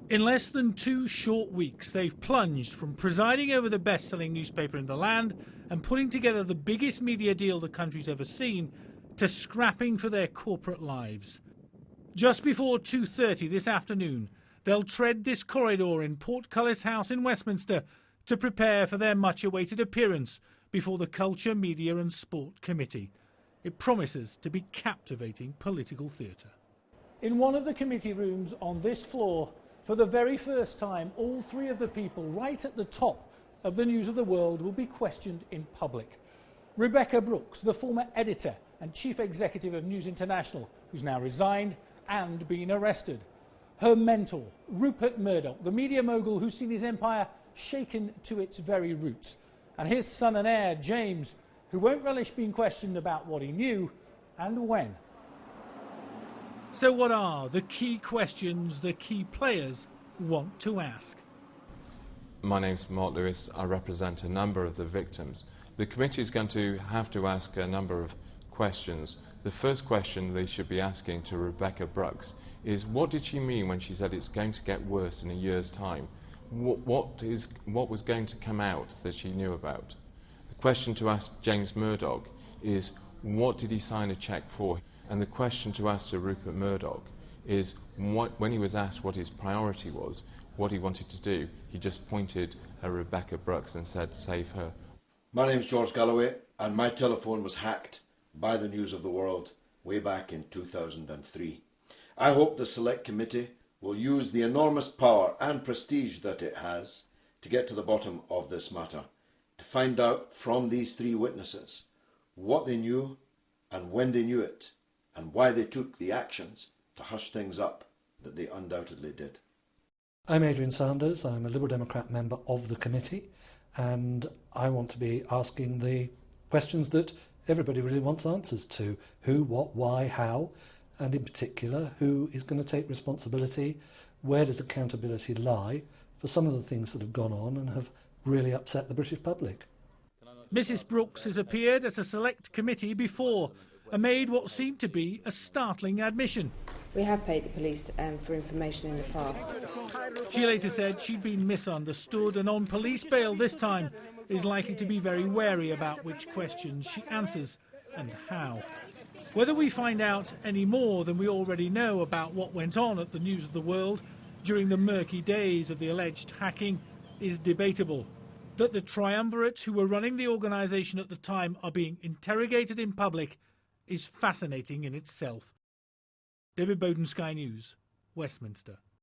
In less than 2 short weeks, they've plunged from presiding over the best-selling newspaper in the land and putting together the biggest media deal the country's ever seen to scrapping for their corporate lives. Just before 2:30 this afternoon, they'll tread this corridor in Portcullis House in Westminster to prepare for their much-awaited appearance before the Culture, Media and Sport Committee. It promises to be captivating political theatre. In one of the committee rooms on this floor, for the very first time, all three of the people right at the top of the news of the world will be questioned in public. Rebecca Brooks, the former editor and chief executive of News International, who's now resigned and been arrested. Her mentor, Rupert Murdoch, the media mogul who's seen his empire shaken to its very roots. And his son and heir, James, who won't relish being questioned about what he knew and when. So what are the key questions the key players want to ask? My name's Mark Lewis. I represent a number of the victims. The committee is going to have to ask a number of questions. The first question they should be asking to Rebecca Brooks is, what did she mean when she said it's going to get worse in a year's time? What was going to come out that she knew about? The question to ask James Murdoch is, what did he sign a cheque for? And the question to ask to Rupert Murdoch is, when he was asked what his priority was, what he wanted to do, he just pointed at Rebecca Brooks and said, save her. My name's George Galloway, and my telephone was hacked by the News of the World way back in 2003. I hope the Select Committee will use the enormous power and prestige that it has to get to the bottom of this matter, to find out from these three witnesses what they knew and when they knew it, and why they took the actions to hush things up that they undoubtedly did. I'm Adrian Sanders. I'm a Liberal Democrat member of the committee, and I want to be asking the questions that everybody really wants answers to. Who, what, why, how, and in particular, who is going to take responsibility? Where does accountability lie for some of the things that have gone on and have really upset the British public? Mrs. Brooks has appeared at a select committee before and made what seemed to be a startling admission. We have paid the police for information in the past. She later said she'd been misunderstood and on police bail this time is likely to be very wary about which questions she answers and how. Whether we find out any more than we already know about what went on at the News of the World during the murky days of the alleged hacking is debatable. That the triumvirate who were running the organisation at the time are being interrogated in public is fascinating in itself. David Bowden, Sky News, Westminster.